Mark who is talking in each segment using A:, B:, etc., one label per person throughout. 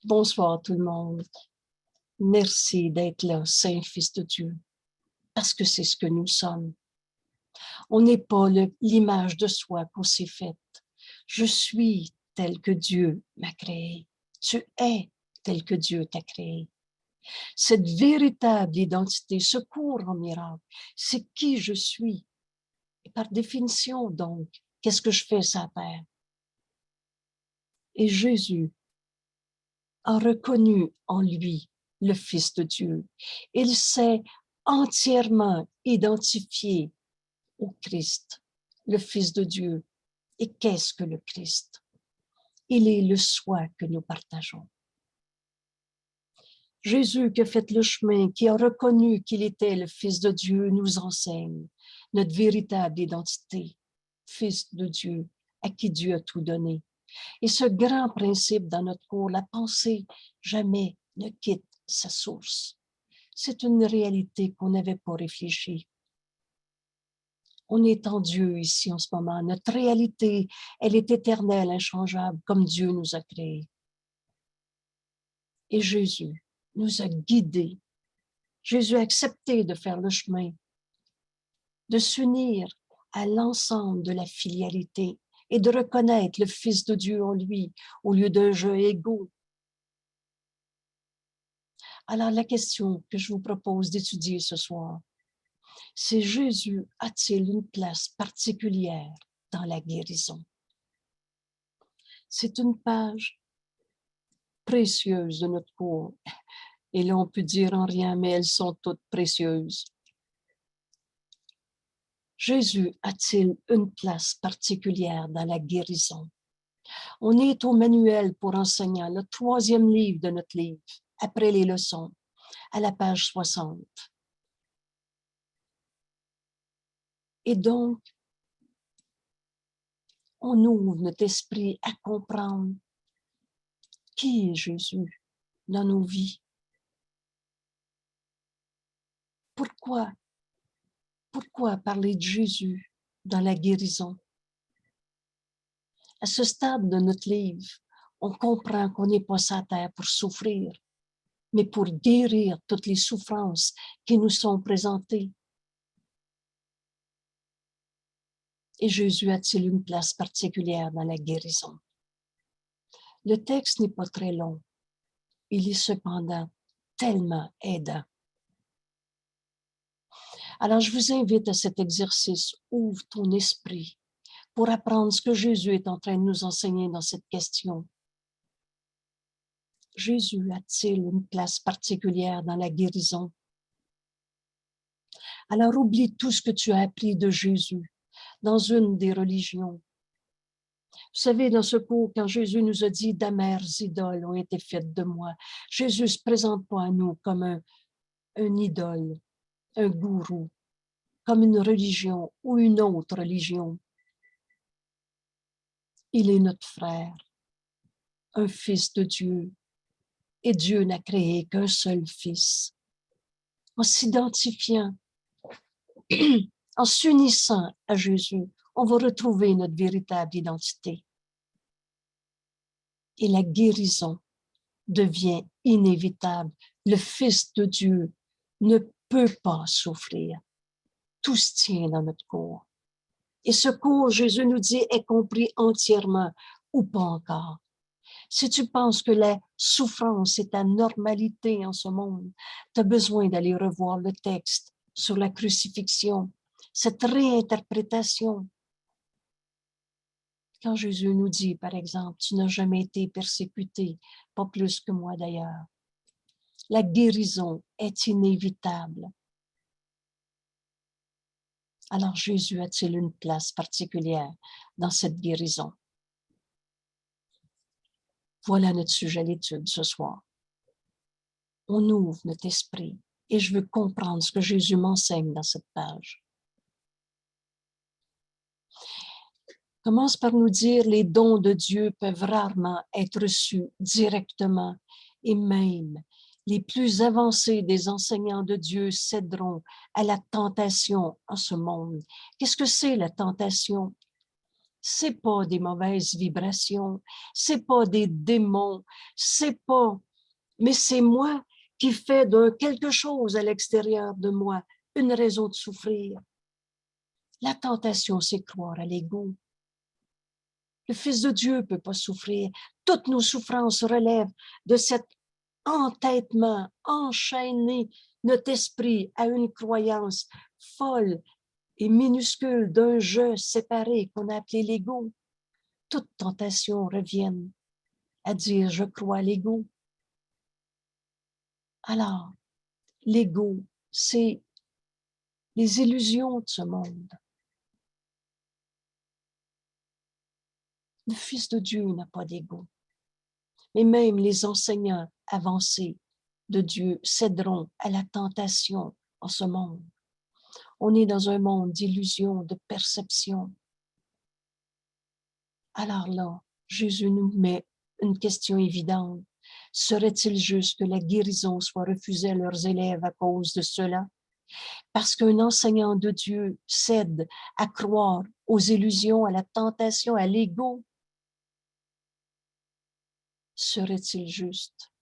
A: Bonsoir tout le monde. Merci d'être là, Saint Fils de Dieu, parce que c'est ce que nous sommes. On n'est pas l'image de soi qu'on s'est faite. Je suis tel que Dieu m'a créé. Tu es tel que Dieu t'a créé. Cette véritable identité, ce cours en miracle, c'est qui je suis. Et par définition, donc, qu'est-ce que je fais sur la terre? Et Jésus a reconnu en lui le Fils de Dieu. Il s'est entièrement identifié au Christ, le Fils de Dieu. Et qu'est-ce que le Christ? Il est le soi que nous partageons. Jésus qui a fait le chemin, qui a reconnu qu'il était le Fils de Dieu, nous enseigne notre véritable identité, Fils de Dieu, à qui Dieu a tout donné. Et ce grand principe dans notre cours, la pensée jamais ne quitte sa source. C'est une réalité qu'on n'avait pas réfléchi. On est en Dieu ici en ce moment. Notre réalité, elle est éternelle, inchangeable, comme Dieu nous a créés. Et Jésus nous a guidés. Jésus a accepté de faire le chemin, de s'unir à l'ensemble de la filialité et de reconnaître le Fils de Dieu en lui, au lieu d'un jeu égaux. Alors, la question que je vous propose d'étudier ce soir, c'est Jésus a-t-il une place particulière dans la guérison? C'est une page précieuse de notre cours. Et là, on peut dire en rien, mais elles sont toutes précieuses. Jésus a-t-il une place particulière dans la guérison? On est au manuel pour enseignants, le 3e livre de notre livre, après les leçons, à la page 60. Et donc, on ouvre notre esprit à comprendre qui est Jésus dans nos vies. Pourquoi parler de Jésus dans la guérison? À ce stade de notre livre, on comprend qu'on n'est pas sur la terre pour souffrir, mais pour guérir toutes les souffrances qui nous sont présentées. Et Jésus a-t-il une place particulière dans la guérison? Le texte n'est pas très long. Il est cependant tellement aidant. Alors, je vous invite à cet exercice. Ouvre ton esprit pour apprendre ce que Jésus est en train de nous enseigner dans cette question. Jésus a-t-il une place particulière dans la guérison? Alors, oublie tout ce que tu as appris de Jésus dans une des religions. Vous savez, dans ce cours, quand Jésus nous a dit « d'amères idoles ont été faites de moi », Jésus ne se présente pas à nous comme un idole, un gourou, comme une religion ou une autre religion. Il est notre frère, un fils de Dieu, et Dieu n'a créé qu'un seul fils. En s'identifiant, en s'unissant à Jésus, on va retrouver notre véritable identité. Et la guérison devient inévitable. Le Fils de Dieu ne peut pas souffrir. Tout se tient dans notre corps. Et ce cours, Jésus nous dit, est compris entièrement ou pas encore. Si tu penses que la souffrance est ta normalité en ce monde, tu as besoin d'aller revoir le texte sur la crucifixion, cette réinterprétation. Quand Jésus nous dit, par exemple, « Tu n'as jamais été persécuté, pas plus que moi d'ailleurs », la guérison est inévitable. Alors Jésus a-t-il une place particulière dans cette guérison? Voilà notre sujet d'étude ce soir. On ouvre notre esprit et je veux comprendre ce que Jésus m'enseigne dans cette page. Commence par nous dire les dons de Dieu peuvent rarement être reçus directement et même les plus avancés des enseignants de Dieu céderont à la tentation en ce monde. Qu'est-ce que c'est la tentation? c'est pas des mauvaises vibrations, c'est pas des démons, c'est pas, mais c'est moi qui fais de quelque chose à l'extérieur de moi une raison de souffrir. La tentation, c'est croire à l'ego. Le Fils de Dieu ne peut pas souffrir. Toutes nos souffrances relèvent de cet entêtement, enchaîner notre esprit à une croyance folle et minuscule d'un je séparé qu'on a appelé l'ego. Toute tentation revient à dire je crois à l'ego. Alors, l'ego, c'est les illusions de ce monde. Le Fils de Dieu n'a pas d'ego. Et même les enseignants avancés de Dieu céderont à la tentation en ce monde. On est dans un monde d'illusions, de perception. Alors là, Jésus nous met une question évidente. Serait-il juste que la guérison soit refusée à leurs élèves à cause de cela? Parce qu'un enseignant de Dieu cède à croire aux illusions, à la tentation, à l'ego. Serait-il juste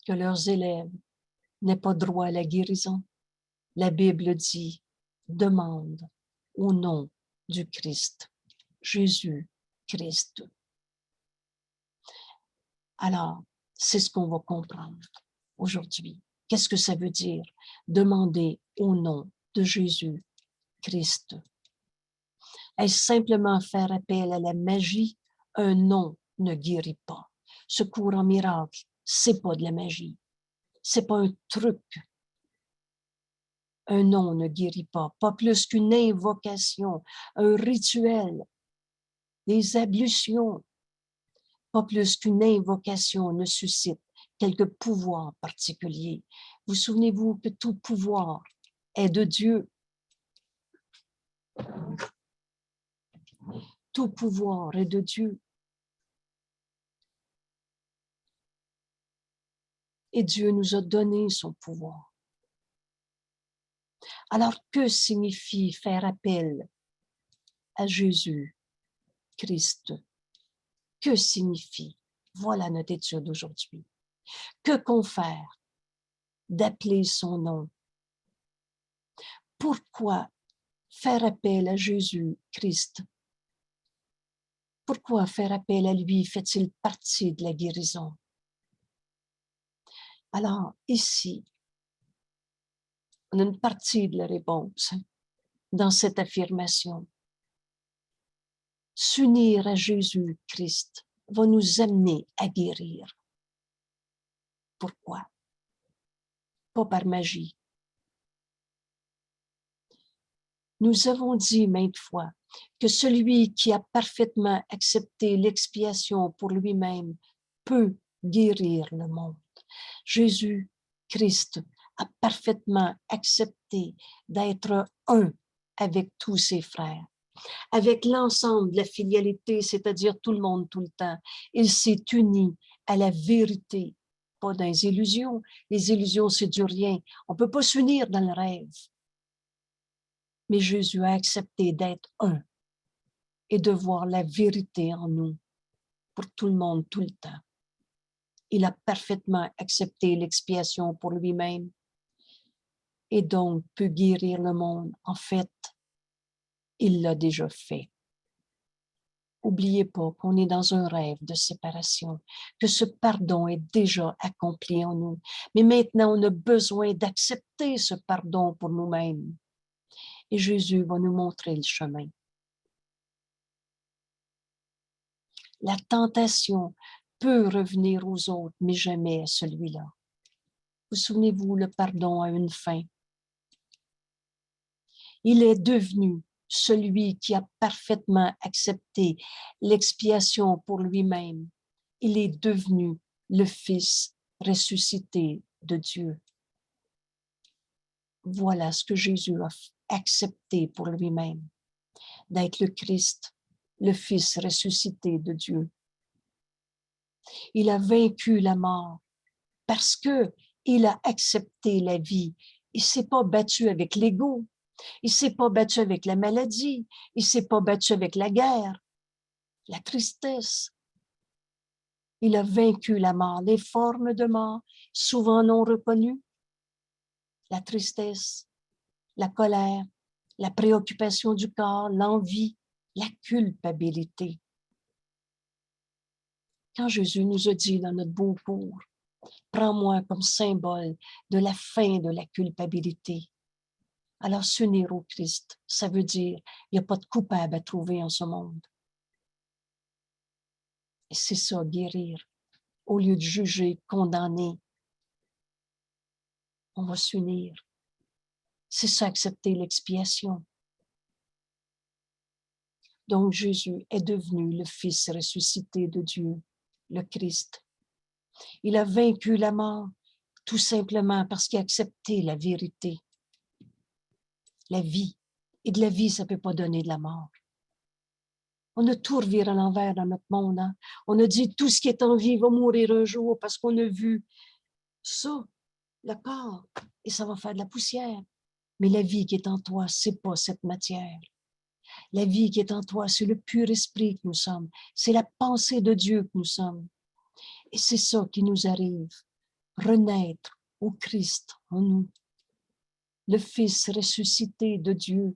A: que leurs élèves n'aient pas droit à la guérison? La Bible dit, demande au nom du Christ, Jésus-Christ. Alors, c'est ce qu'on va comprendre aujourd'hui. Qu'est-ce que ça veut dire? Demander au nom de Jésus-Christ. Est-ce simplement faire appel à la magie? Un nom ne guérit pas. Secours en miracle, c'est pas de la magie. C'est pas un truc. Un nom ne guérit pas plus qu'une invocation, un rituel, des ablutions, pas plus qu'une invocation ne suscite quelque pouvoir particulier. Vous souvenez-vous que tout pouvoir est de Dieu. Tout pouvoir est de Dieu. Et Dieu nous a donné son pouvoir. Alors, que signifie faire appel à Jésus-Christ? Que signifie? Voilà notre étude d'aujourd'hui. Que confère d'appeler son nom? Pourquoi faire appel à Jésus-Christ? Pourquoi faire appel à lui fait-il partie de la guérison? Alors, ici, on a une partie de la réponse dans cette affirmation. S'unir à Jésus-Christ va nous amener à guérir. Pourquoi? Pas par magie. Nous avons dit maintes fois que celui qui a parfaitement accepté l'expiation pour lui-même peut guérir le monde. Jésus-Christ a parfaitement accepté d'être un avec tous ses frères, avec l'ensemble de la filialité, c'est-à-dire tout le monde, tout le temps. Il s'est uni à la vérité, pas dans les illusions. Les illusions, c'est du rien. On ne peut pas s'unir dans le rêve. Mais Jésus a accepté d'être un et de voir la vérité en nous pour tout le monde, tout le temps. Il a parfaitement accepté l'expiation pour lui-même et donc peut guérir le monde. En fait, il l'a déjà fait. N'oubliez pas qu'on est dans un rêve de séparation, que ce pardon est déjà accompli en nous. Mais maintenant, on a besoin d'accepter ce pardon pour nous-mêmes. Et Jésus va nous montrer le chemin. La tentation peut revenir aux autres, mais jamais à celui-là. Vous souvenez-vous, le pardon a une fin. Il est devenu celui qui a parfaitement accepté l'expiation pour lui-même. Il est devenu le Fils ressuscité de Dieu. Voilà ce que Jésus a accepté pour lui-même, d'être le Christ, le Fils ressuscité de Dieu. Il a vaincu la mort parce que il a accepté la vie. Il ne s'est pas battu avec l'ego. Il ne s'est pas battu avec la maladie. Il ne s'est pas battu avec la guerre. la tristesse. Il a vaincu la mort, les formes de mort, souvent non reconnues, la tristesse, la colère, la préoccupation du corps, l'envie, la culpabilité. Quand Jésus nous a dit dans notre beau cours, prends-moi comme symbole de la fin de la culpabilité. Alors s'unir au Christ, ça veut dire il n'y a pas de coupable à trouver en ce monde. Et c'est ça, guérir. Au lieu de juger, condamner, on va s'unir. C'est ça, accepter l'expiation. Donc Jésus est devenu le Fils ressuscité de Dieu, le Christ. Il a vaincu la mort tout simplement parce qu'il a accepté la vérité. La vie. Et de la vie, ça ne peut pas donner de la mort. On a tout reviré à l'envers dans notre monde. Hein? On a dit tout ce qui est en vie va mourir un jour parce qu'on a vu ça, le corps, et ça va faire de la poussière. Mais la vie qui est en toi, c'est pas cette matière. La vie qui est en toi, c'est le pur esprit que nous sommes. C'est la pensée de Dieu que nous sommes. Et c'est ça qui nous arrive. Renaître au Christ en nous. Le Fils ressuscité de Dieu,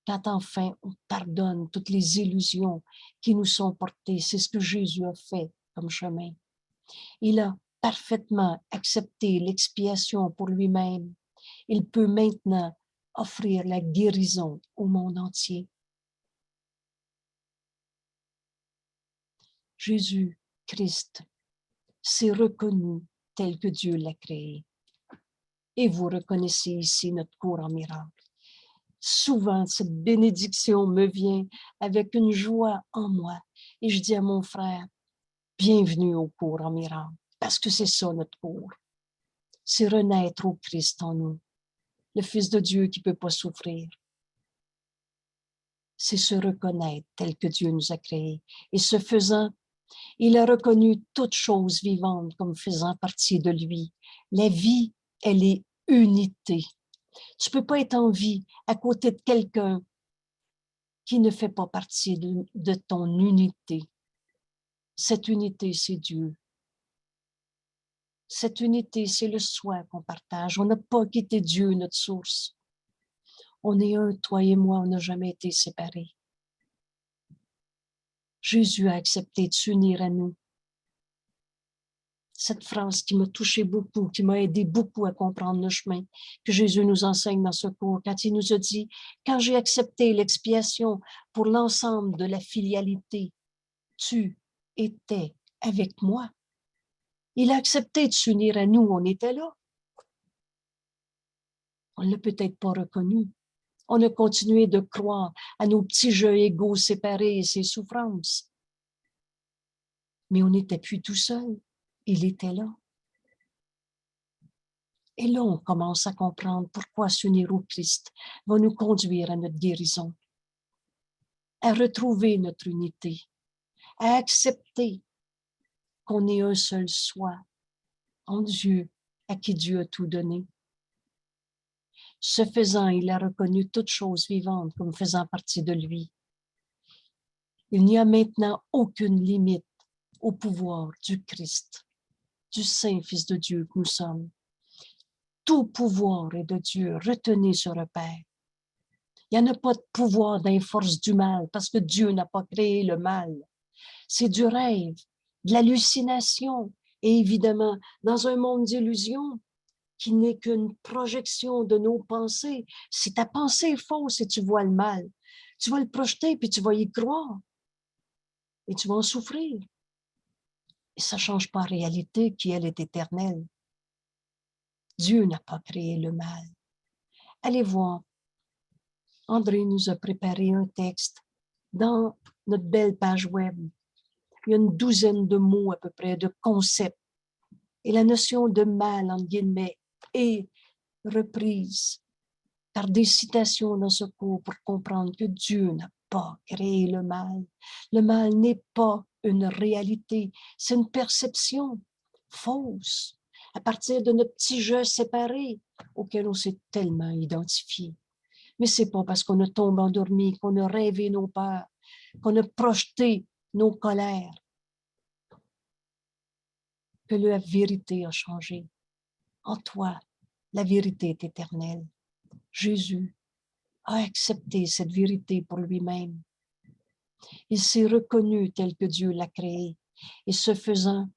A: quand enfin on pardonne toutes les illusions qui nous sont portées. C'est ce que Jésus a fait comme chemin. Il a parfaitement accepté l'expiation pour lui-même. Il peut maintenant offrir la guérison au monde entier. Jésus Christ s'est reconnu tel que Dieu l'a créé. Et vous reconnaissez ici notre cours en miracle. Souvent, cette bénédiction me vient avec une joie en moi. Et je dis à mon frère, bienvenue au cours en miracle, parce que c'est ça notre cours. C'est renaître au Christ en nous, le Fils de Dieu qui ne peut pas souffrir. C'est se reconnaître tel que Dieu nous a créés. Et ce faisant, il a reconnu toute chose vivante comme faisant partie de lui. La vie, elle est unité. Tu ne peux pas être en vie à côté de quelqu'un qui ne fait pas partie de ton unité. Cette unité, c'est Dieu. Cette unité, c'est le soi qu'on partage. On n'a pas quitté Dieu, notre source. On est un, toi et moi, on n'a jamais été séparés. Jésus a accepté de s'unir à nous. Cette phrase qui m'a touché beaucoup, qui m'a aidé beaucoup à comprendre le chemin que Jésus nous enseigne dans ce cours, quand il nous a dit, quand j'ai accepté l'expiation pour l'ensemble de la filialité, tu étais avec moi. Il a accepté de s'unir à nous, on était là. On ne l'a peut-être pas reconnu. On a continué de croire à nos petits jeux égaux séparés et ses souffrances. Mais on n'était plus tout seul. Il était là. Et là, on commence à comprendre pourquoi s'unir au Christ va nous conduire à notre guérison, à retrouver notre unité, à accepter qu'on est un seul soi en Dieu, à qui Dieu a tout donné. Ce faisant, il a reconnu toute chose vivante comme faisant partie de lui. Il n'y a maintenant aucune limite au pouvoir du Christ, du Saint-Fils de Dieu que nous sommes. Tout pouvoir est de Dieu, retenez ce repère. Il n'y en a pas de pouvoir dans les forces du mal, parce que Dieu n'a pas créé le mal. C'est du rêve, de l'hallucination, et évidemment, dans un monde d'illusions, qui n'est qu'une projection de nos pensées. Si ta pensée est fausse et tu vois le mal, tu vas le projeter puis tu vas y croire. Et tu vas en souffrir. Et ça ne change pas la réalité qui, elle, est éternelle. Dieu n'a pas créé le mal. Allez voir. André nous a préparé un texte dans notre belle page web. Il y a une douzaine de mots à peu près, de concepts. Et la notion de mal, entre guillemets, est reprise par des citations dans ce cours pour comprendre que Dieu n'a pas créé le mal. Le mal n'est pas une réalité, c'est une perception fausse à partir de notre petit jeu séparé auquel on s'est tellement identifié. Mais c'est pas parce qu'on a tombé endormi, qu'on a rêvé nos peurs, qu'on a projeté nos colères, que la vérité a changé. En toi, la vérité est éternelle. Jésus a accepté cette vérité pour lui-même. Il s'est reconnu tel que Dieu l'a créé. Et ce faisant,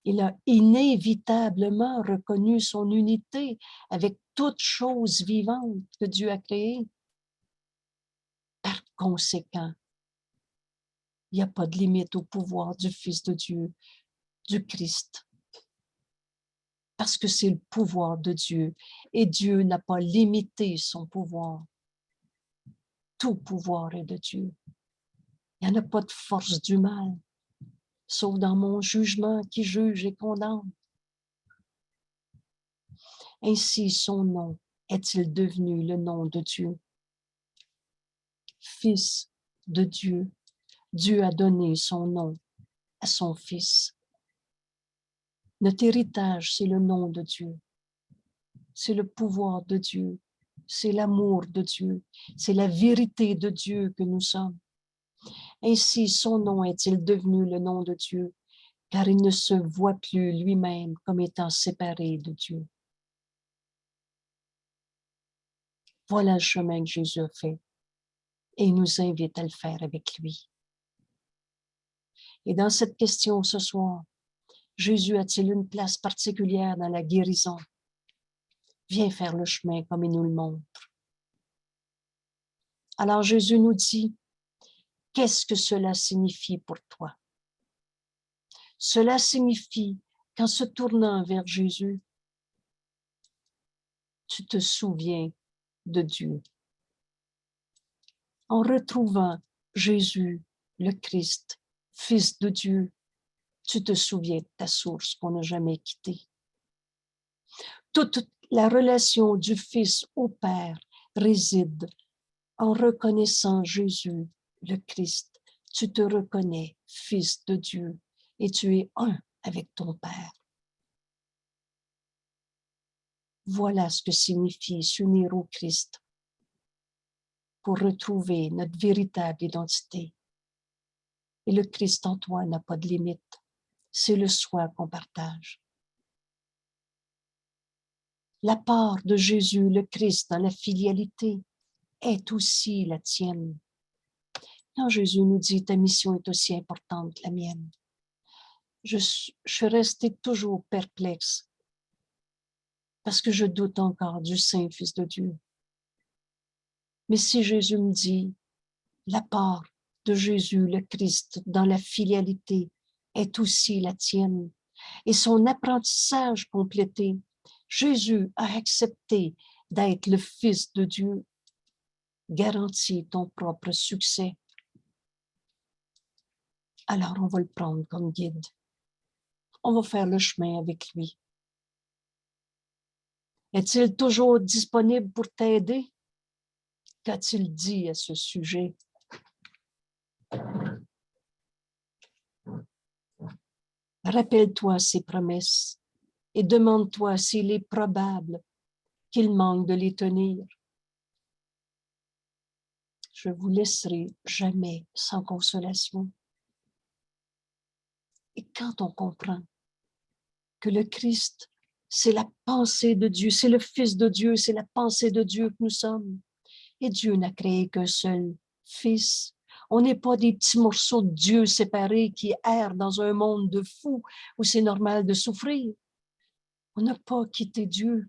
A: il a inévitablement reconnu son unité avec toute chose vivante que Dieu a créée. Par conséquent, il n'y a pas de limite au pouvoir du Fils de Dieu, du Christ. Parce que c'est le pouvoir de Dieu. Et Dieu n'a pas limité son pouvoir. Tout pouvoir est de Dieu. Il n'y en a pas de force du mal, sauf dans mon jugement qui juge et condamne. Ainsi, son nom est-il devenu le nom de Dieu. Fils de Dieu, Dieu a donné son nom à son Fils. Notre héritage, c'est le nom de Dieu. C'est le pouvoir de Dieu. C'est l'amour de Dieu. C'est la vérité de Dieu que nous sommes. Ainsi, son nom est-il devenu le nom de Dieu, car il ne se voit plus lui-même comme étant séparé de Dieu. Voilà le chemin que Jésus a fait et il nous invite à le faire avec lui. Et dans cette question ce soir, Jésus a-t-il une place particulière dans la guérison? Viens faire le chemin comme il nous le montre. Alors Jésus nous dit, qu'est-ce que cela signifie pour toi? Cela signifie qu'en se tournant vers Jésus, tu te souviens de Dieu. En retrouvant Jésus, le Christ, Fils de Dieu, tu te souviens de ta source qu'on n'a jamais quittée. Toute la relation du Fils au Père réside en reconnaissant Jésus, le Christ. Tu te reconnais Fils de Dieu et tu es un avec ton Père. Voilà ce que signifie s'unir au Christ pour retrouver notre véritable identité. Et le Christ en toi n'a pas de limite. C'est le soi qu'on partage. La part de Jésus, le Christ, dans la filialité est aussi la tienne. Quand Jésus nous dit, ta mission est aussi importante que la mienne, je suis restée toujours perplexe parce que je doute encore du Saint-Fils de Dieu. Mais si Jésus me dit, la part de Jésus, le Christ, dans la filialité est aussi la tienne, et son apprentissage complété, Jésus a accepté d'être le Fils de Dieu, garantit ton propre succès. Alors on va le prendre comme guide. On va faire le chemin avec lui. Est-il toujours disponible pour t'aider? Qu'a-t-il dit à ce sujet? Rappelle-toi ses promesses et demande-toi s'il est probable qu'il manque de les tenir. Je vous laisserai jamais sans consolation. Et quand on comprend que le Christ, c'est la pensée de Dieu, c'est le Fils de Dieu, c'est la pensée de Dieu que nous sommes. Et Dieu n'a créé qu'un seul Fils. On n'est pas des petits morceaux de Dieu séparés qui errent dans un monde de fous où c'est normal de souffrir. On n'a pas quitté Dieu.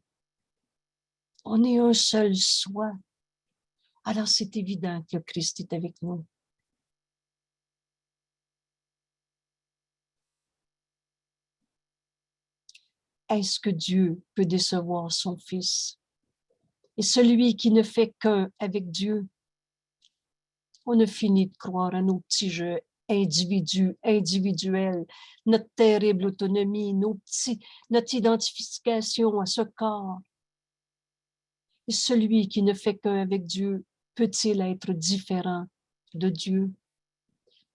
A: On est un seul soi. Alors c'est évident que le Christ est avec nous. Est-ce que Dieu peut décevoir son Fils? Et celui qui ne fait qu'un avec Dieu, on a fini de croire à nos petits jeux individuels, notre terrible autonomie, notre identification à ce corps. Et celui qui ne fait qu'un avec Dieu, peut-il être différent de Dieu?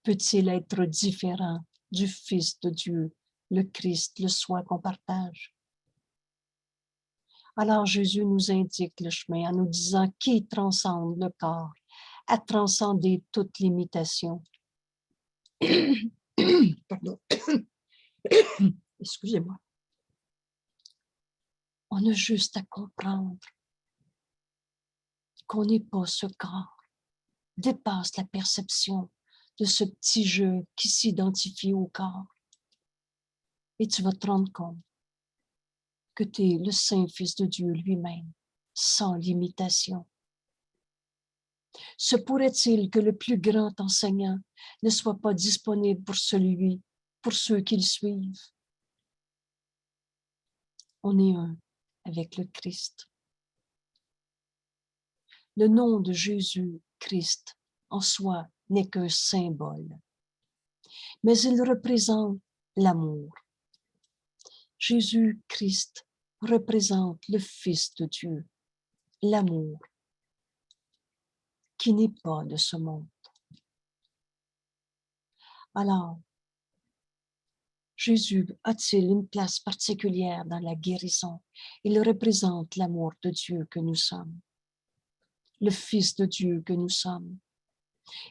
A: Peut-il être différent du Fils de Dieu, le Christ, le soi qu'on partage? Alors Jésus nous indique le chemin en nous disant qui transcende le corps, a transcendé toute limitation. Pardon. Excusez-moi. On a juste à comprendre qu'on n'est pas ce corps, dépasse la perception de ce petit jeu qui s'identifie au corps. Et tu vas te rendre compte que tu es le Saint Fils de Dieu lui-même, sans limitation. Se pourrait-il que le plus grand enseignant ne soit pas disponible pour ceux qui le suivent? On est un avec le Christ. Le nom de Jésus-Christ en soi n'est qu'un symbole, mais il représente l'amour. Jésus-Christ représente le Fils de Dieu, l'amour, qui n'est pas de ce monde. Alors, Jésus a-t-il une place particulière dans la guérison? Il représente l'amour de Dieu que nous sommes, le Fils de Dieu que nous sommes.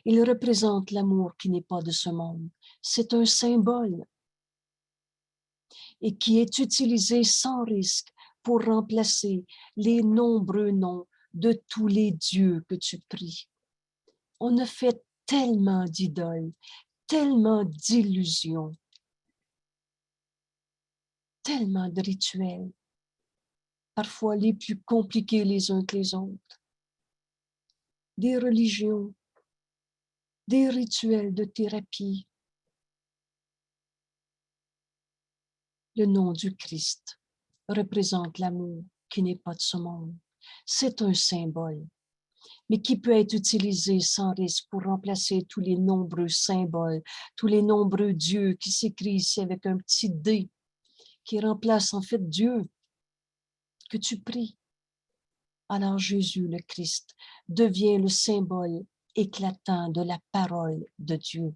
A: Il représente l'amour qui n'est pas de ce monde. C'est un symbole et qui est utilisé sans risque pour remplacer les nombreux noms de tous les dieux que tu pries. On a fait tellement d'idoles, tellement d'illusions, tellement de rituels, parfois les plus compliqués les uns que les autres. Des religions, des rituels de thérapie. Le nom du Christ représente l'amour qui n'est pas de ce monde. C'est un symbole, mais qui peut être utilisé sans risque pour remplacer tous les nombreux symboles, tous les nombreux dieux qui s'écrivent ici avec un petit D, qui remplace en fait Dieu que tu pries. Alors Jésus le Christ devient le symbole éclatant de la parole de Dieu.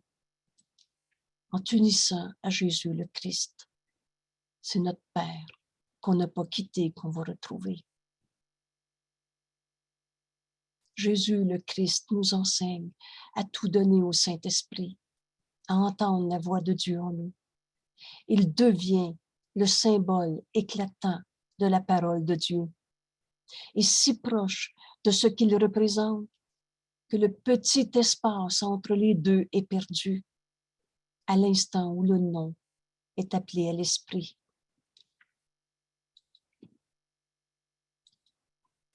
A: En t'unissant à Jésus le Christ, c'est notre Père qu'on n'a pas quitté, qu'on va retrouver. Jésus le Christ nous enseigne à tout donner au Saint-Esprit, à entendre la voix de Dieu en nous. Il devient le symbole éclatant de la parole de Dieu et si proche de ce qu'il représente que le petit espace entre les deux est perdu à l'instant où le nom est appelé à l'esprit.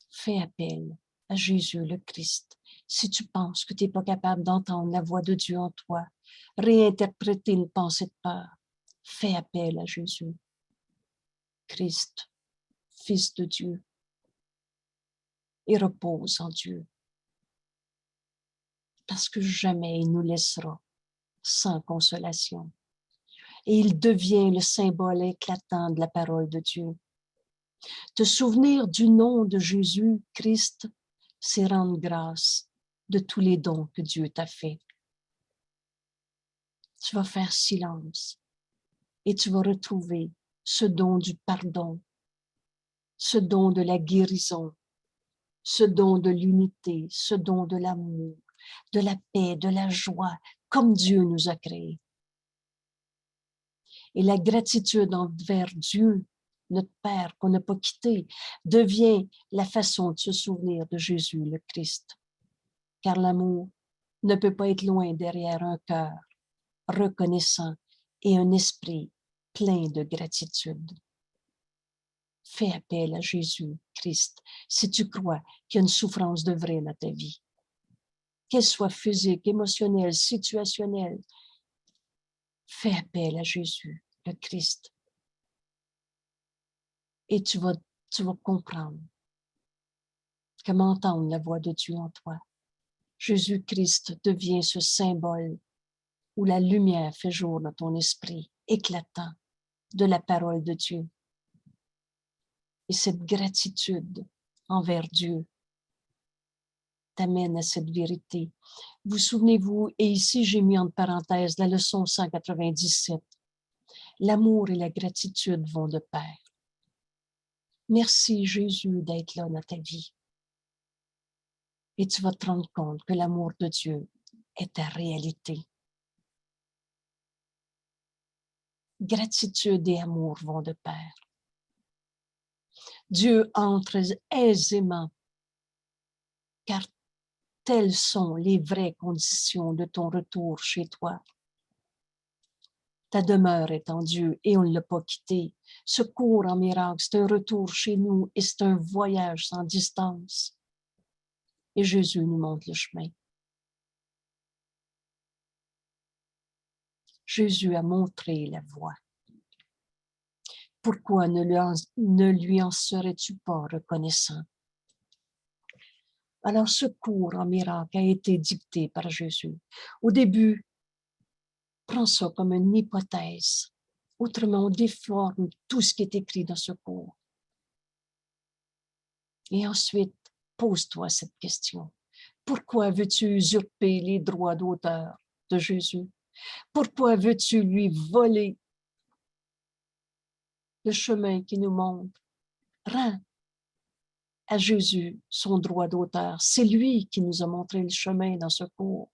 A: Fais appel à Jésus le Christ. Si tu penses que tu n'es pas capable d'entendre la voix de Dieu en toi, réinterpréter une pensée de peur, fais appel à Jésus, Christ, Fils de Dieu, et repose en Dieu. Parce que jamais il nous laissera sans consolation. Et il devient le symbole éclatant de la parole de Dieu. Te souvenir du nom de Jésus, Christ, c'est rendre grâce de tous les dons que Dieu t'a fait. Tu vas faire silence et tu vas retrouver ce don du pardon, ce don de la guérison, ce don de l'unité, ce don de l'amour, de la paix, de la joie, comme Dieu nous a créés. Et la gratitude envers Dieu, notre Père, qu'on n'a pas quitté, devient la façon de se souvenir de Jésus le Christ. Car l'amour ne peut pas être loin derrière un cœur reconnaissant et un esprit plein de gratitude. Fais appel à Jésus Christ si tu crois qu'il y a une souffrance de vrai dans ta vie. Qu'elle soit physique, émotionnelle, situationnelle, fais appel à Jésus, le Christ. Et tu vas comprendre comment entendre la voix de Dieu en toi. Jésus-Christ devient ce symbole où la lumière fait jour dans ton esprit, éclatant de la parole de Dieu. Et cette gratitude envers Dieu t'amène à cette vérité. Vous souvenez-vous, et ici j'ai mis entre parenthèses la leçon 197, l'amour et la gratitude vont de pair. Merci Jésus d'être là dans ta vie. Et tu vas te rendre compte que l'amour de Dieu est ta réalité. Gratitude et amour vont de pair. Dieu entre aisément, car telles sont les vraies conditions de ton retour chez toi. Ta demeure est en Dieu et on ne l'a pas quitté. Ce cours en miracle, c'est un retour chez nous et c'est un voyage sans distance. Et Jésus nous montre le chemin. Jésus a montré la voie. Pourquoi ne lui en serais-tu pas reconnaissant? Alors ce cours en miracle a été dicté par Jésus. Au début, prends ça comme une hypothèse. Autrement, on déforme tout ce qui est écrit dans ce cours. Et ensuite, pose-toi cette question. Pourquoi veux-tu usurper les droits d'auteur de Jésus? Pourquoi veux-tu lui voler le chemin qui nous montre? Rends à Jésus son droit d'auteur. C'est lui qui nous a montré le chemin dans ce cours.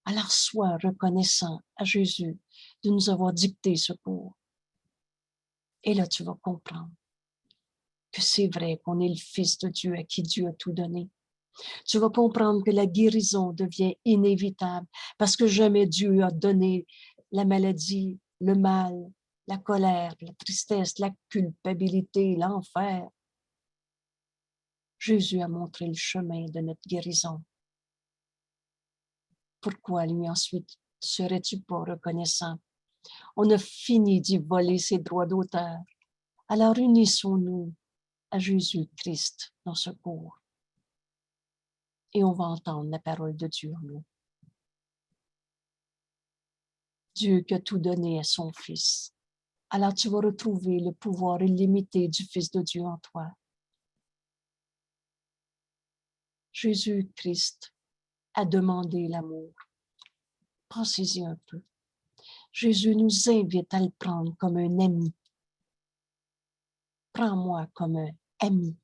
A: Alors sois reconnaissant à Jésus de nous avoir dicté ce cours. Et là, tu vas comprendre que c'est vrai qu'on est le Fils de Dieu à qui Dieu a tout donné. Tu vas comprendre que la guérison devient inévitable parce que jamais Dieu a donné la maladie, le mal, la colère, la tristesse, la culpabilité, l'enfer. Jésus a montré le chemin de notre guérison. Pourquoi lui ensuite serais-tu pas reconnaissant? On a fini d'y voler ses droits d'auteur. Alors unissons-nous à Jésus-Christ dans ce cours. Et on va entendre la parole de Dieu en nous. Dieu qui a tout donné à son Fils. Alors tu vas retrouver le pouvoir illimité du Fils de Dieu en toi. Jésus-Christ a demandé l'amour. Pensez-y un peu. Jésus nous invite à le prendre comme un ami. Prends-moi comme un ami.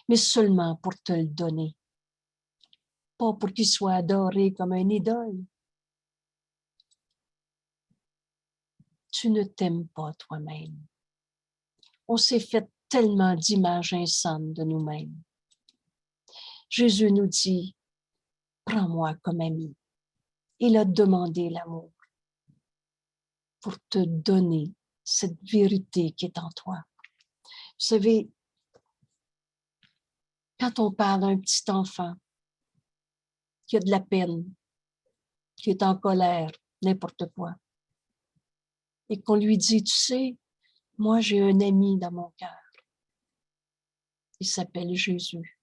A: Mais seulement pour te le donner. Pas pour qu'il soit adoré comme un idole. Tu ne t'aimes pas toi-même. On s'est fait tellement d'images insanes de nous-mêmes. Jésus nous dit, prends-moi comme ami. Il a demandé l'amour pour te donner cette vérité qui est en toi. Vous savez, quand on parle d'un petit enfant qui a de la peine, qui est en colère, n'importe quoi, et qu'on lui dit, tu sais, moi j'ai un ami dans mon cœur. Il s'appelle Jésus.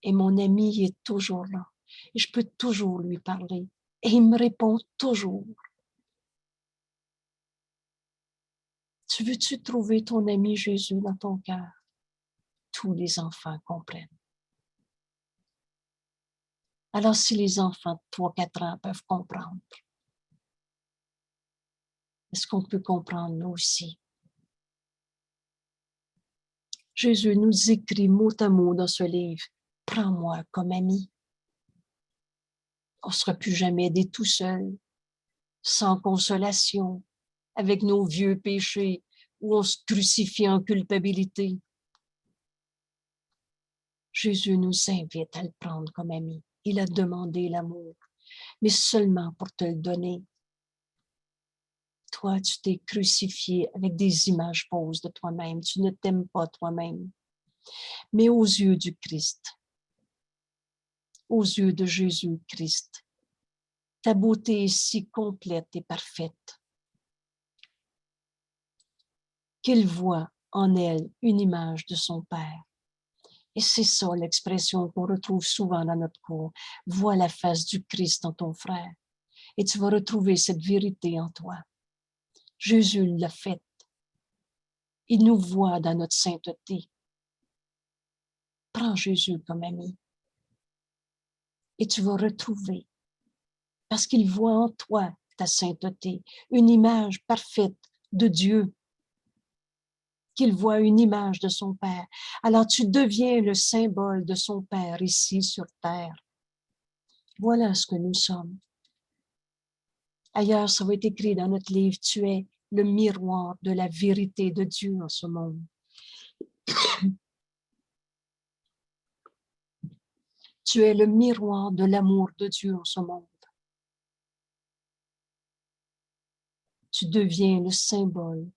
A: Et mon ami est toujours là. Et je peux toujours lui parler. Et il me répond toujours. Tu veux-tu trouver ton ami Jésus dans ton cœur? Tous les enfants comprennent. Alors si les enfants de 3-4 ans peuvent comprendre, est-ce qu'on peut comprendre nous aussi? Jésus nous écrit mot à mot dans ce livre, prends-moi comme ami. On ne sera plus jamais aidé tout seul, sans consolation, avec nos vieux péchés, où on se crucifie en culpabilité. Jésus nous invite à le prendre comme ami. Il a demandé l'amour, mais seulement pour te le donner. Toi, tu t'es crucifié avec des images fausses de toi-même. Tu ne t'aimes pas toi-même. Mais aux yeux du Christ, aux yeux de Jésus-Christ, ta beauté est si complète et parfaite qu'il voit en elle une image de son Père. Et c'est ça l'expression qu'on retrouve souvent dans notre cours. Vois la face du Christ en ton frère et tu vas retrouver cette vérité en toi. Jésus l'a fait. Il nous voit dans notre sainteté. Prends Jésus comme ami et tu vas retrouver, parce qu'il voit en toi ta sainteté, une image parfaite de Dieu, qu'il voit une image de son Père. Alors tu deviens le symbole de son Père ici sur terre. Voilà ce que nous sommes. Ailleurs, ça va être écrit dans notre livre, tu es le miroir de la vérité de Dieu en ce monde. Tu es le miroir de l'amour de Dieu en ce monde. Tu deviens le symbole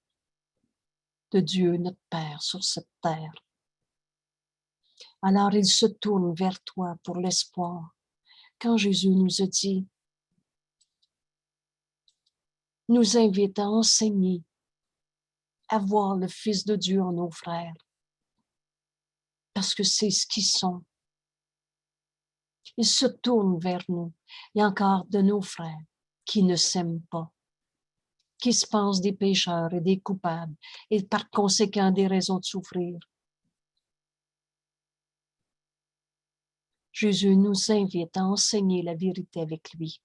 A: de Dieu, notre Père, sur cette terre. Alors il se tourne vers toi pour l'espoir. Quand Jésus nous a dit, nous invite à enseigner, à voir le Fils de Dieu en nos frères, parce que c'est ce qu'ils sont. Il se tourne vers nous. Il y a encore de nos frères qui ne s'aiment pas, qui se pensent des pécheurs et des coupables, et par conséquent des raisons de souffrir. Jésus nous invite à enseigner la vérité avec lui.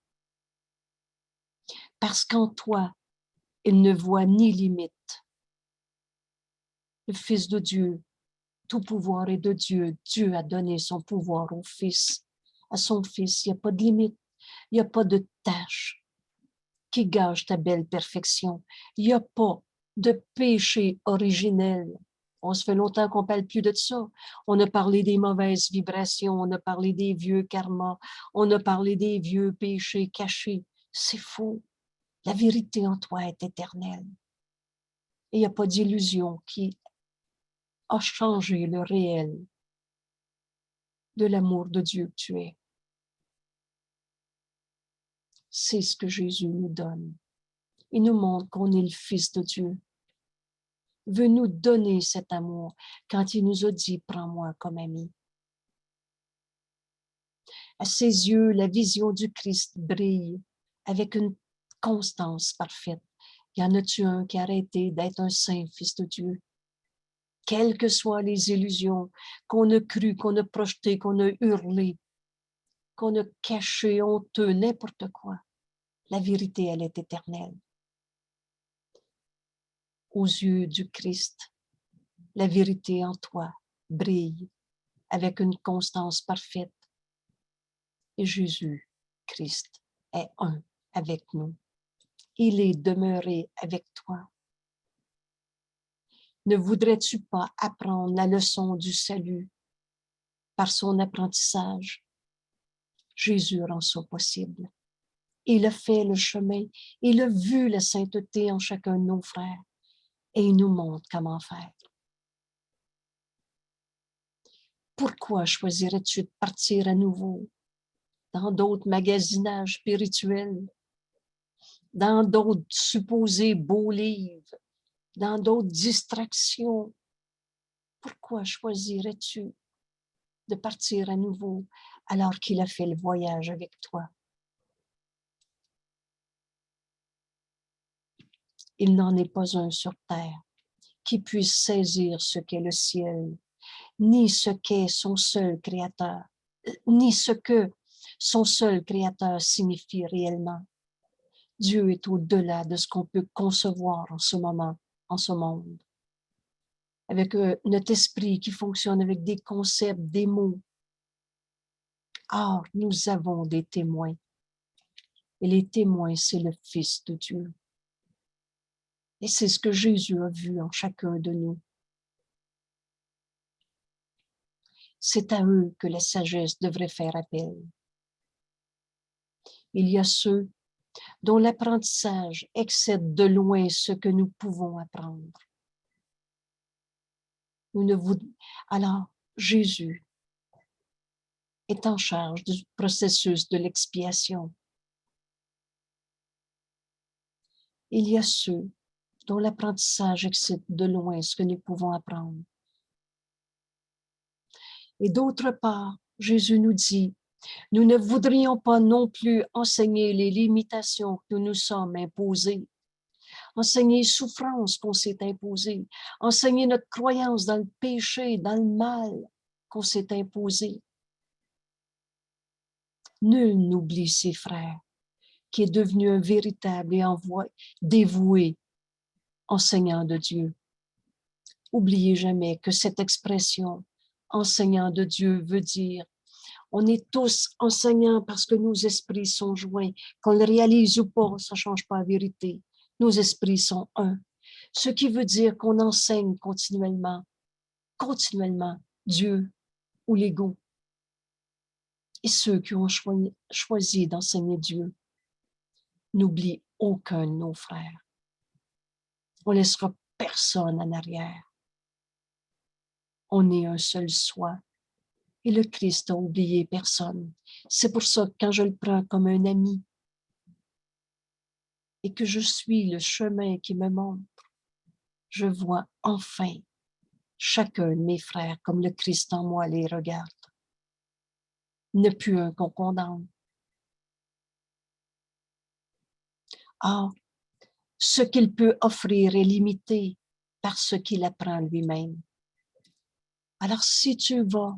A: Parce qu'en toi, il ne voit ni limite. Le Fils de Dieu, tout pouvoir est de Dieu. Dieu a donné son pouvoir au Fils, à son Fils. Il n'y a pas de limite, il n'y a pas de tâche qui gâche ta belle perfection. Il n'y a pas de péché originel. On se fait longtemps qu'on ne parle plus de ça. On a parlé des mauvaises vibrations, on a parlé des vieux karmas, on a parlé des vieux péchés cachés. C'est faux. La vérité en toi est éternelle. Et il n'y a pas d'illusion qui a changé le réel de l'amour de Dieu que tu es. C'est ce que Jésus nous donne. Il nous montre qu'on est le Fils de Dieu. Il veut nous donner cet amour quand il nous a dit « Prends-moi comme ami ». À ses yeux, la vision du Christ brille avec une constance parfaite. Y en a-tu un qui a arrêté d'être un saint Fils de Dieu? Quelles que soient les illusions qu'on a crues, qu'on a projetées, qu'on a hurlées, qu'on a cachées, honteux, n'importe quoi. La vérité, elle est éternelle. Aux yeux du Christ, la vérité en toi brille avec une constance parfaite. Et Jésus, Christ, est un avec nous. Il est demeuré avec toi. Ne voudrais-tu pas apprendre la leçon du salut par son apprentissage? Jésus rend ça possible. Il a fait le chemin, il a vu la sainteté en chacun de nos frères et il nous montre comment faire. Pourquoi choisirais-tu de partir à nouveau dans d'autres magasinages spirituels, dans d'autres supposés beaux livres, dans d'autres distractions? Pourquoi choisirais-tu de partir à nouveau alors qu'il a fait le voyage avec toi? Il n'en est pas un sur terre qui puisse saisir ce qu'est le ciel, ni ce qu'est son seul créateur, ni ce que son seul créateur signifie réellement. Dieu est au-delà de ce qu'on peut concevoir en ce moment, en ce monde. Avec notre esprit qui fonctionne avec des concepts, des mots. Or, nous avons des témoins. Et les témoins, c'est le Fils de Dieu. Et c'est ce que Jésus a vu en chacun de nous. C'est à eux que la sagesse devrait faire appel. Il y a ceux dont l'apprentissage excède de loin ce que nous pouvons apprendre. Alors, Jésus est en charge du processus de l'expiation. Il y a ceux dont l'apprentissage excède de loin ce que nous pouvons apprendre. Et d'autre part, Jésus nous dit, nous ne voudrions pas non plus enseigner les limitations que nous nous sommes imposées, enseigner les souffrances qu'on s'est imposées, enseigner notre croyance dans le péché, dans le mal qu'on s'est imposé. Nul n'oublie ses frères, qui est devenu un véritable et dévoué enseignant de Dieu. Oubliez jamais que cette expression enseignant de Dieu veut dire On est tous enseignants parce que nos esprits sont joints. Qu'on le réalise ou pas, ça ne change pas la vérité. Nos esprits sont un. Ce qui veut dire qu'on enseigne continuellement, Dieu ou l'ego. Et ceux qui ont choisi d'enseigner Dieu n'oublient aucun de nos frères. On ne laissera personne en arrière. On est un seul soi. Et le Christ n'a oublié personne. C'est pour ça que quand je le prends comme un ami et que je suis le chemin qui me montre, je vois enfin chacun de mes frères comme le Christ en moi les regarde. Il n'y a plus un qu'on condamne. Ah, ce qu'il peut offrir est limité par ce qu'il apprend lui-même. Alors si tu vas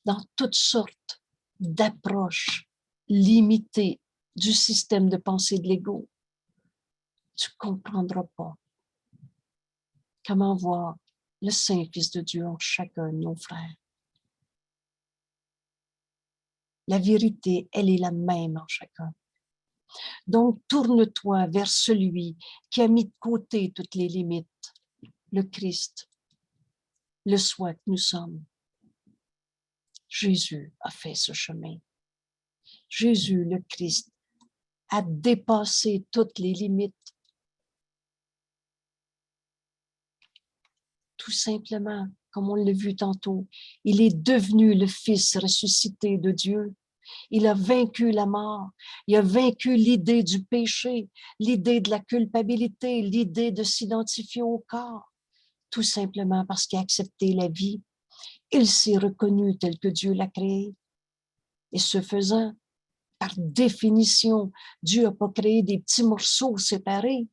A: dans toutes sortes d'approches limitées du système de pensée de l'ego, tu ne comprendras pas comment voir le Saint-Fils de Dieu en chacun de nos frères. La vérité, elle est la même en chacun. Donc, tourne-toi vers celui qui a mis de côté toutes les limites, le Christ, le soi que nous sommes. Jésus a fait ce chemin. Jésus, le Christ, a dépassé toutes les limites. Tout simplement, comme on l'a vu tantôt, il est devenu le Fils ressuscité de Dieu. Il a vaincu la mort, il a vaincu l'idée du péché, l'idée de la culpabilité, l'idée de s'identifier au corps, tout simplement parce qu'il a accepté la vie. Il s'est reconnu tel que Dieu l'a créé. Et ce faisant, par définition, Dieu n'a pas créé des petits morceaux séparés.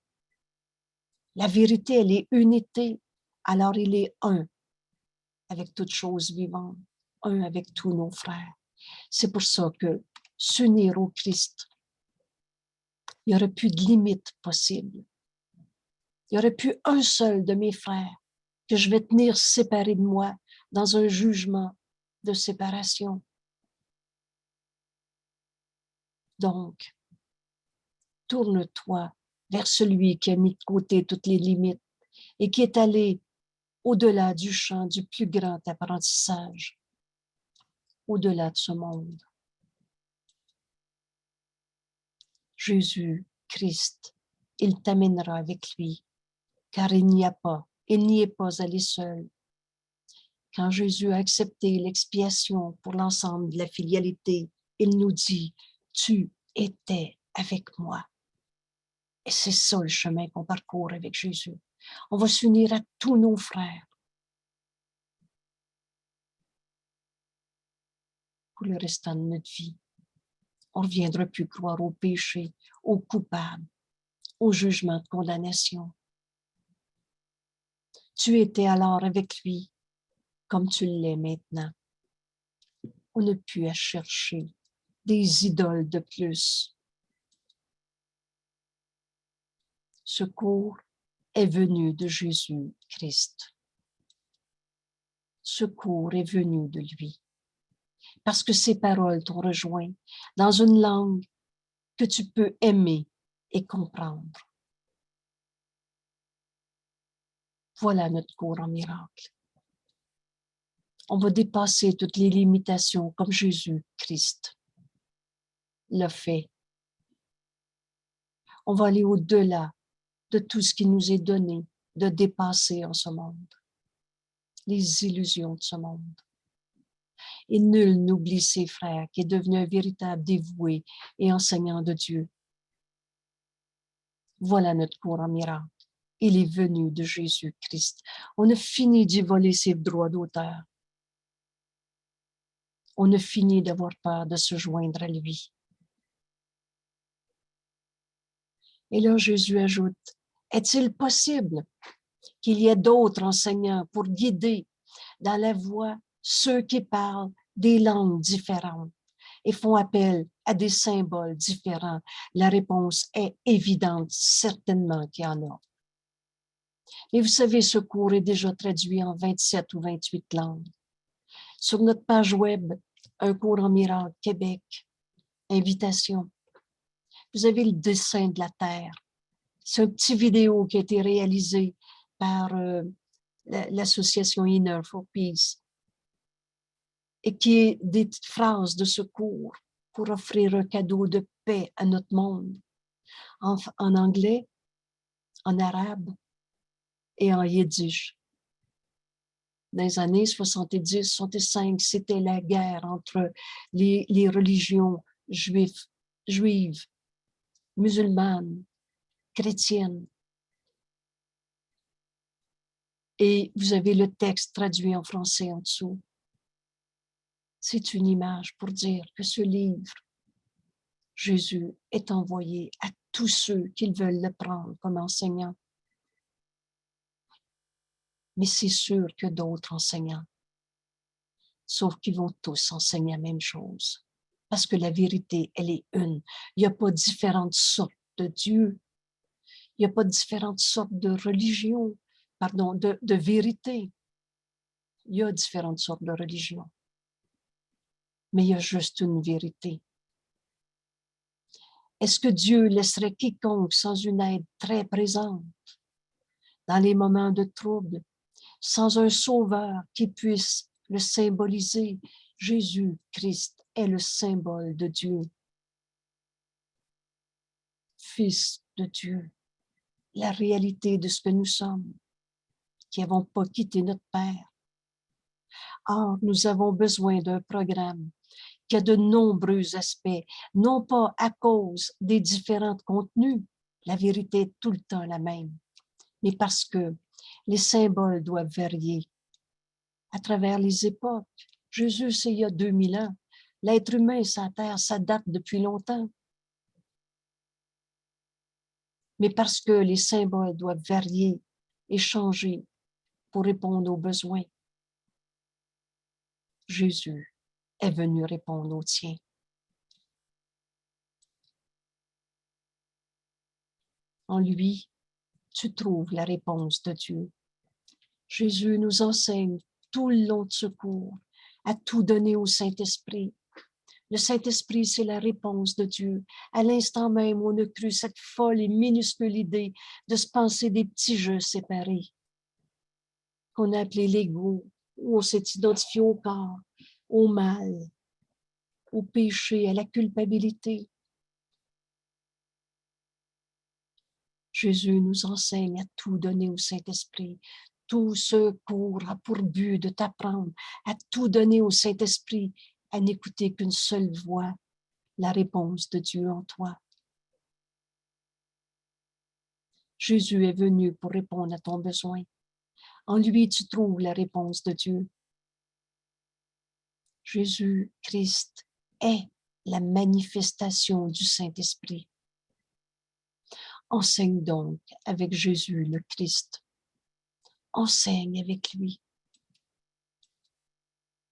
A: La vérité, elle est unité. Alors il est un avec toutes choses vivantes, un avec tous nos frères. C'est pour ça que s'unir au Christ, il n'y aurait plus de limite possible. Il n'y aurait plus un seul de mes frères que je vais tenir séparé de moi dans un jugement de séparation. Donc, tourne-toi vers celui qui a mis de côté toutes les limites et qui est allé au-delà du champ du plus grand apprentissage, au-delà de ce monde. Jésus, Christ, il t'amènera avec lui, car il n'y est pas allé seul. Quand Jésus a accepté l'expiation pour l'ensemble de la filialité, il nous dit, tu étais avec moi. Et c'est ça le chemin qu'on parcourt avec Jésus. On va s'unir à tous nos frères pour le restant de notre vie. On ne reviendra plus croire au péché, aux coupables, au jugement de condamnation. Tu étais alors avec lui comme tu l'es maintenant. On n'a plus à chercher des idoles de plus. Secours est venu de Jésus-Christ. Secours est venu de lui. Parce que ses paroles t'ont rejoint dans une langue que tu peux aimer et comprendre. Voilà notre cours en miracle. On va dépasser toutes les limitations comme Jésus-Christ l'a fait. On va aller au-delà de tout ce qui nous est donné de dépasser en ce monde, les illusions de ce monde. Et nul n'oublie ses frères, qui est devenu un véritable dévoué et enseignant de Dieu. Voilà notre cours en miracle. Il est venu de Jésus-Christ. On a fini d'y voler ses droits d'auteur. On a fini d'avoir peur de se joindre à lui. Et là, Jésus ajoute, est-il possible qu'il y ait d'autres enseignants pour guider dans la voie ceux qui parlent des langues différentes et font appel à des symboles différents? La réponse est évidente, certainement qu'il y en a. Et vous savez, ce cours est déjà traduit en 27 ou 28 langues. Sur notre page web, un cours en miracle, Québec, invitation. Vous avez le dessin de la Terre. C'est un petit vidéo qui a été réalisé par l'association Inner for Peace et qui est des petites phrases de secours pour offrir un cadeau de paix à notre monde en anglais, en arabe et en yiddish. Dans les années 70, 65, c'était la guerre entre les religions juives, musulmanes, chrétiennes. Et vous avez le texte traduit en français en dessous. C'est une image pour dire que ce livre, Jésus est envoyé à tous ceux qui veulent le prendre comme enseignant. Mais c'est sûr que d'autres enseignants, sauf qu'ils vont tous enseigner la même chose. Parce que la vérité, elle est une. Il n'y a pas différentes sortes de Dieu. Il n'y a pas différentes sortes de religions, pardon, de vérité. Il y a différentes sortes de religions. Mais il y a juste une vérité. Est-ce que Dieu laisserait quiconque sans une aide très présente dans les moments de trouble, sans un sauveur qui puisse le symboliser? Jésus-Christ est le symbole de Dieu. Fils de Dieu, la réalité de ce que nous sommes, qui n'avons pas quitté notre Père. Or, nous avons besoin d'un programme qui a de nombreux aspects, non pas à cause des différents contenus, la vérité est tout le temps la même, mais parce que les symboles doivent varier à travers les époques. Jésus, c'est il y a 2000 ans. L'être humain, sa terre, ça date depuis longtemps. Mais parce que les symboles doivent varier et changer pour répondre aux besoins, Jésus est venu répondre aux tiens. En lui, tu trouves la réponse de Dieu. Jésus nous enseigne tout le long de ce cours à tout donner au Saint-Esprit. Le Saint-Esprit, c'est la réponse de Dieu. À l'instant même, on a cru cette folle et minuscule idée de se penser des petits jeux séparés, qu'on a appelé l'ego, où on s'est identifié au corps, au mal, au péché, à la culpabilité. Jésus nous enseigne à tout donner au Saint-Esprit. Tout ce cours a pour but de t'apprendre à tout donner au Saint-Esprit, à n'écouter qu'une seule voix, la réponse de Dieu en toi. Jésus est venu pour répondre à ton besoin. En lui, tu trouves la réponse de Dieu. Jésus-Christ est la manifestation du Saint-Esprit. Enseigne donc avec Jésus le Christ. Enseigne avec lui,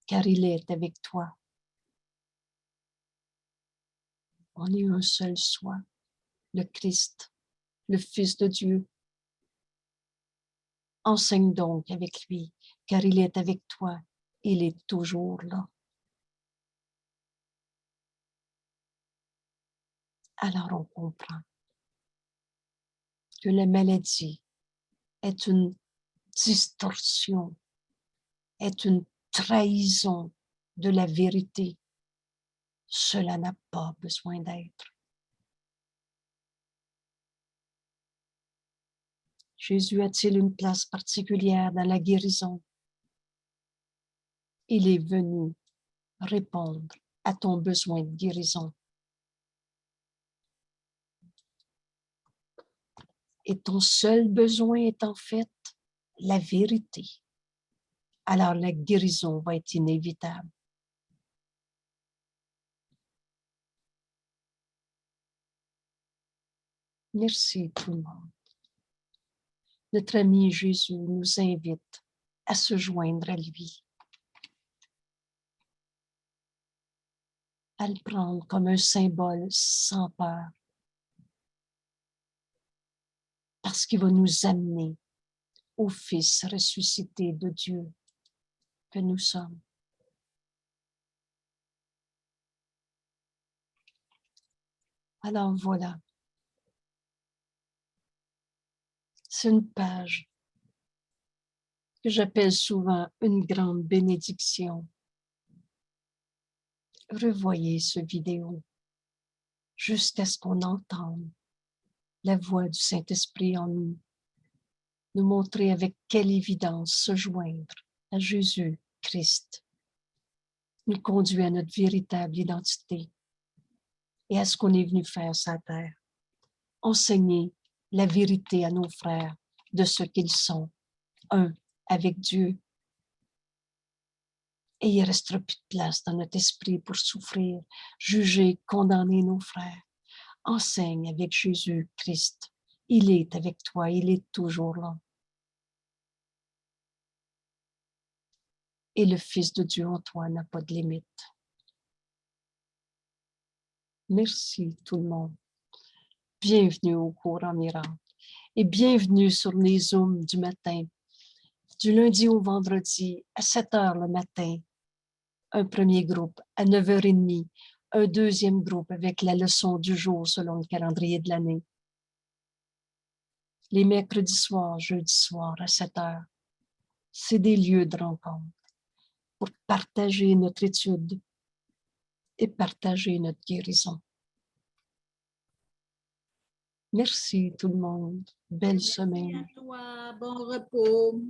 A: car il est avec toi. On est un seul soi, le Christ, le Fils de Dieu. Enseigne donc avec lui, car il est avec toi. Il est toujours là. Alors on comprend que la maladie est une distorsion, est une trahison de la vérité. Cela n'a pas besoin d'être. Jésus a-t-il une place particulière dans la guérison? Il est venu répondre à ton besoin de guérison. Et ton seul besoin est en fait la vérité. Alors la guérison va être inévitable. Merci tout le monde. Notre ami Jésus nous invite à se joindre à lui, à le prendre comme un symbole sans peur, parce qu'il va nous amener au Fils ressuscité de Dieu que nous sommes. Alors voilà. C'est une page que j'appelle souvent une grande bénédiction. Revoyez ce vidéo jusqu'à ce qu'on entende la voix du Saint-Esprit en nous, nous montrer avec quelle évidence se joindre à Jésus-Christ, nous conduit à notre véritable identité et à ce qu'on est venu faire sur la terre. Enseigner la vérité à nos frères de ce qu'ils sont, un avec Dieu. Et il ne restera plus de place dans notre esprit pour souffrir, juger, condamner nos frères. Enseigne avec Jésus-Christ. Il est avec toi, il est toujours là. Et le Fils de Dieu en toi n'a pas de limite. Merci tout le monde. Bienvenue au cours en miracle et bienvenue sur les Zooms du matin, du lundi au vendredi à 7 heures le matin. Un premier groupe à 9h30, un deuxième groupe avec la leçon du jour selon le calendrier de l'année. Les mercredis soirs, jeudi soir à 7 heures, c'est des lieux de rencontre pour partager notre étude et partager notre guérison. Merci tout le monde. Belle semaine.
B: Merci à toi. Bon repos.